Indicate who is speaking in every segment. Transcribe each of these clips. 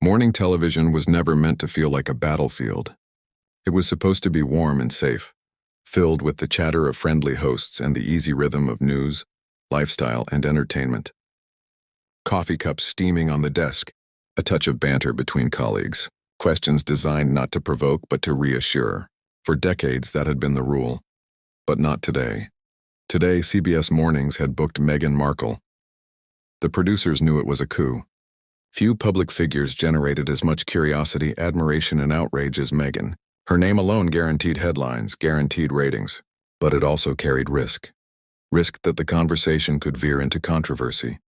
Speaker 1: Morning television was never meant to feel like a battlefield. It was supposed to be warm and safe, filled with the chatter of friendly hosts and the easy rhythm of news, lifestyle, and entertainment. Coffee cups steaming on the desk, a touch of banter between colleagues, questions designed not to provoke but to reassure. For decades that had been the rule. But not today. Today, CBS Mornings had booked Meghan Markle. The producers knew it was a coup. Few public figures generated as much curiosity, admiration, and outrage as Meghan. Her name alone guaranteed headlines, guaranteed ratings. But it also carried risk. Risk that the conversation could veer into controversy.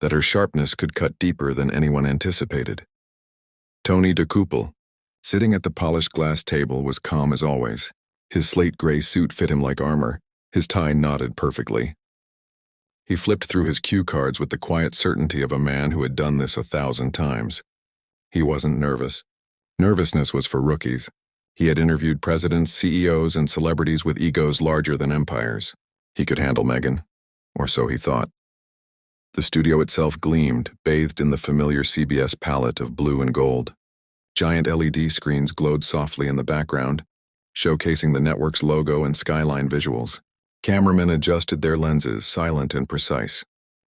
Speaker 1: That her sharpness could cut deeper than anyone anticipated. Tony de Koopel, sitting at the polished glass table, was calm as always. His slate gray suit fit him like armor. His tie knotted perfectly. He flipped through his cue cards with the quiet certainty of a man who had done this 1,000 times. He wasn't nervous. Nervousness was for rookies. He had interviewed presidents, CEOs, and celebrities with egos larger than empires. He could handle Meghan, or so he thought. The studio itself gleamed, bathed in the familiar CBS palette of blue and gold. Giant LED screens glowed softly in the background, showcasing the network's logo and skyline visuals. Cameramen adjusted their lenses, silent and precise.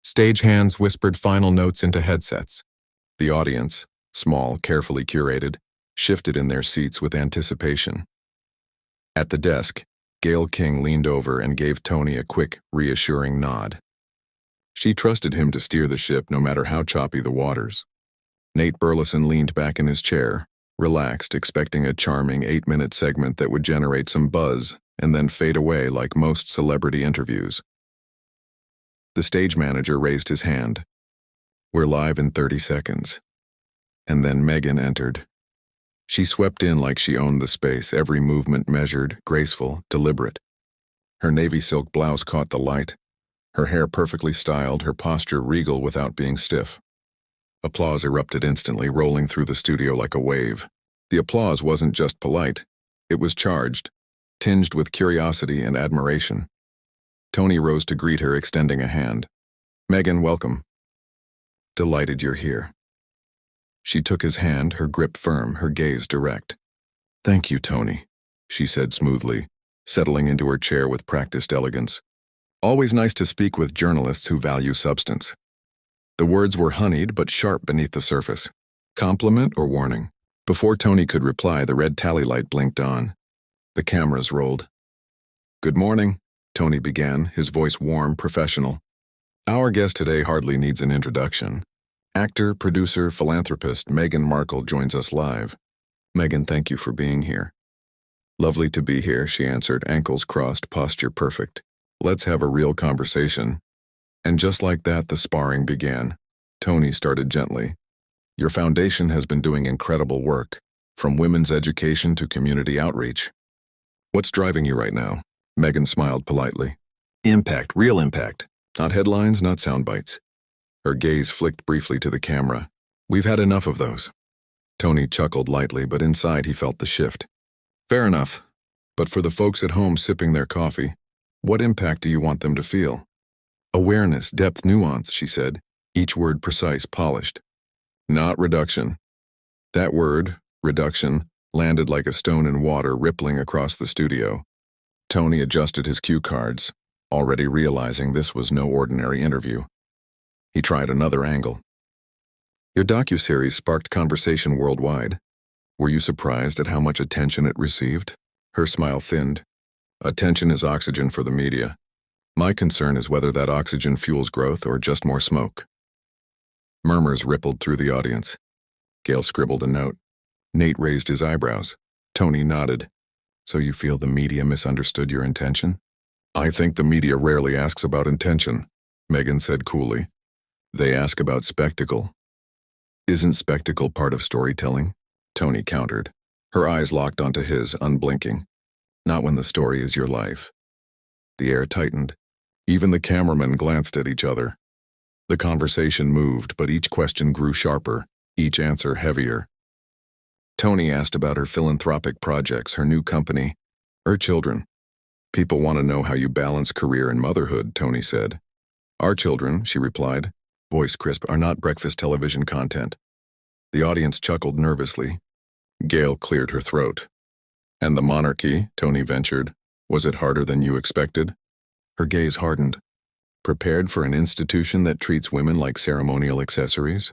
Speaker 1: Stagehands whispered final notes into headsets. The audience, small, carefully curated, shifted in their seats with anticipation. At the desk, Gayle King leaned over and gave Tony a quick, reassuring nod. She trusted him to steer the ship no matter how choppy the waters. Nate Burleson leaned back in his chair, relaxed, expecting a charming 8-minute segment that would generate some buzz and then fade away like most celebrity interviews. The stage manager raised his hand. "We're live in 30 seconds. And then Meghan entered. She swept in like she owned the space, every movement measured, graceful, deliberate. Her navy silk blouse caught the light, her hair perfectly styled, her posture regal without being stiff. Applause erupted instantly, rolling through the studio like a wave. The applause wasn't just polite, it was charged, tinged with curiosity and admiration. Tony rose to greet her, extending a hand. "Meghan, welcome. Delighted you're here." She took his hand, her grip firm, her gaze direct. "Thank you, Tony," she said smoothly, settling into her chair with practiced elegance. "Always nice to speak with journalists who value substance." The words were honeyed but sharp beneath the surface. Compliment or warning? Before Tony could reply, the red tally light blinked on. The cameras rolled. "Good morning," Tony began, his voice warm, professional. "Our guest today hardly needs an introduction. Actor, producer, philanthropist Meghan Markle joins us live. Meghan, thank you for being here." "Lovely to be here," she answered, ankles crossed, posture perfect. "Let's have a real conversation." And just like that, the sparring began. Tony started gently. "Your foundation has been doing incredible work, from women's education to community outreach. What's driving you right now?" Meghan smiled politely. "Impact, real impact. Not headlines, not sound bites." Her gaze flicked briefly to the camera. "We've had enough of those." Tony chuckled lightly, but inside he felt the shift. "Fair enough. But for the folks at home sipping their coffee, what impact do you want them to feel?" "Awareness, depth, nuance," she said, each word precise, polished. "Not reduction." That word, reduction, landed like a stone in water, rippling across the studio. Tony adjusted his cue cards, already realizing this was no ordinary interview. He tried another angle. "Your docuseries sparked conversation worldwide. Were you surprised at how much attention it received?" Her smile thinned. "Attention is oxygen for the media. My concern is whether that oxygen fuels growth or just more smoke." Murmurs rippled through the audience. Gayle scribbled a note. Nate raised his eyebrows. Tony nodded. "So you feel the media misunderstood your intention?" "I think the media rarely asks about intention," Meghan said coolly. "They ask about spectacle." "Isn't spectacle part of storytelling?" Tony countered. Her eyes locked onto his, unblinking. "Not when the story is your life." The air tightened. Even the cameramen glanced at each other. The conversation moved, but each question grew sharper, each answer heavier. Tony asked about her philanthropic projects, her new company, her children. "People want to know how you balance career and motherhood," Tony said. "Our children," she replied, voice crisp, "are not breakfast television content." The audience chuckled nervously. Gail cleared her throat. And the monarchy, Tony ventured. Was it harder than you expected? Her gaze hardened. Prepared for an institution that treats women like ceremonial accessories?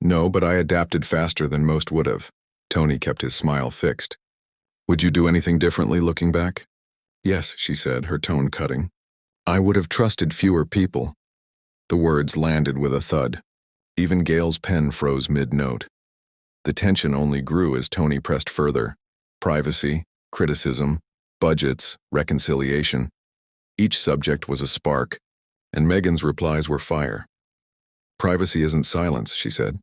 Speaker 1: No, but I adapted faster than most would have. Tony kept his smile fixed. Would you do anything differently looking back? Yes, she said, her tone cutting. I would have trusted fewer people. The words landed with a thud. Even Gail's pen froze mid-note. The tension only grew as Tony pressed further. Privacy, criticism, budgets, reconciliation. Each subject was a spark, and Meghan's replies were fire. Privacy isn't silence, she said.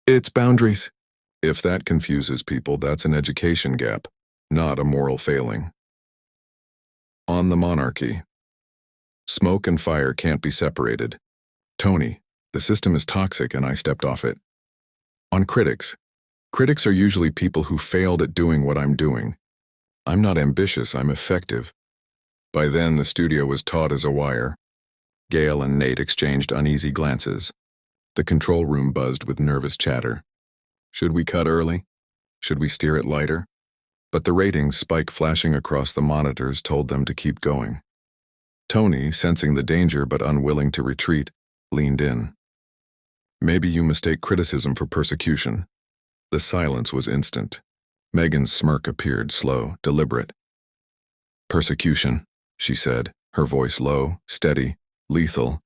Speaker 1: It's boundaries. If that confuses people, that's an education gap, not a moral failing. On the monarchy. Smoke and fire can't be separated. Tony, the system is toxic and I stepped off it. On critics. Critics are usually people who failed at doing what I'm doing. I'm not ambitious, I'm effective. By then, the studio was taut as a wire. Gail and Nate exchanged uneasy glances. The control room buzzed with nervous chatter. Should we cut early? Should we steer it lighter? But the ratings spike flashing across the monitors told them to keep going. Tony, sensing the danger but unwilling to retreat, leaned in. Maybe you mistake criticism for persecution. The silence was instant. Meghan's smirk appeared slow, deliberate. Persecution, she said, her voice low, steady, lethal,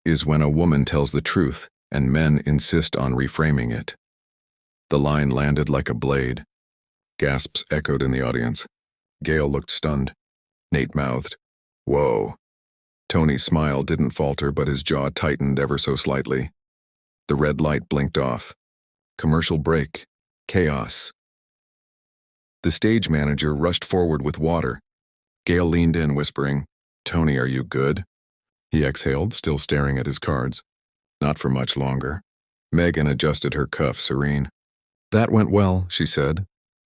Speaker 1: is when a woman tells the truth and men insist on reframing it. The line landed like a blade. Gasps echoed in the audience. Gail looked stunned. Nate mouthed, "Whoa." Tony's smile didn't falter, but his jaw tightened ever so slightly. The red light blinked off. Commercial break. Chaos. The stage manager rushed forward with water. Gail leaned in, whispering, "Tony, are you good?" He exhaled, still staring at his cards. Not for much longer. Meghan adjusted her cuff, serene. That went well, she said.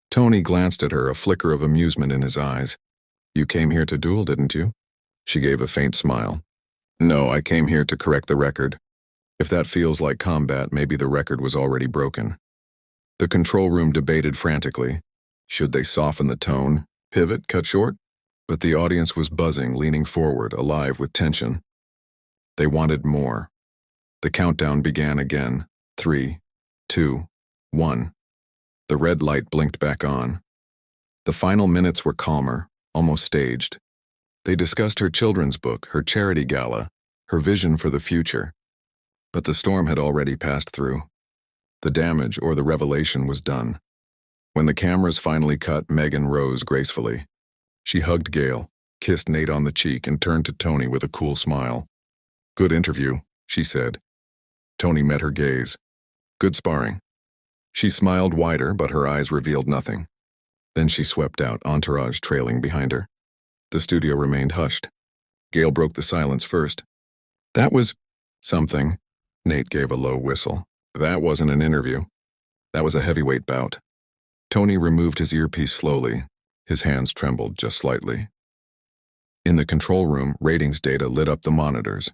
Speaker 1: Tony glanced at her, a flicker of amusement in his eyes. You came here to duel, didn't you? She gave a faint smile. No, I came here to correct the record. If that feels like combat, maybe the record was already broken. The control room debated frantically. Should they soften the tone, pivot, cut short? But the audience was buzzing, leaning forward, alive with tension. They wanted more. The countdown began again. 3, 2, 1. The red light blinked back on. The final minutes were calmer, almost staged. They discussed her children's book, her charity gala, her vision for the future. But the storm had already passed through. The damage, or the revelation, was done. When the cameras finally cut, Meghan rose gracefully. She hugged Gail, kissed Nate on the cheek, and turned to Tony with a cool smile. Good interview, she said. Tony met her gaze. Good sparring. She smiled wider, but her eyes revealed nothing. Then she swept out, entourage trailing behind her. The studio remained hushed. Gail broke the silence first. That was something. Nate gave a low whistle. That wasn't an interview. That was a heavyweight bout. Tony removed his earpiece slowly. His hands trembled just slightly. In the control room, ratings data lit up the monitors.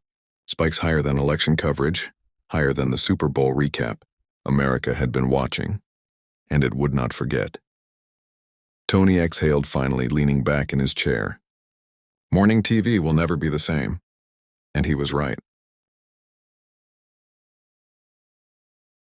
Speaker 1: Spikes higher than election coverage, higher than the Super Bowl recap. America had been watching, and it would not forget. Tony exhaled finally, leaning back in his chair. Morning TV will never be the same. And he was right.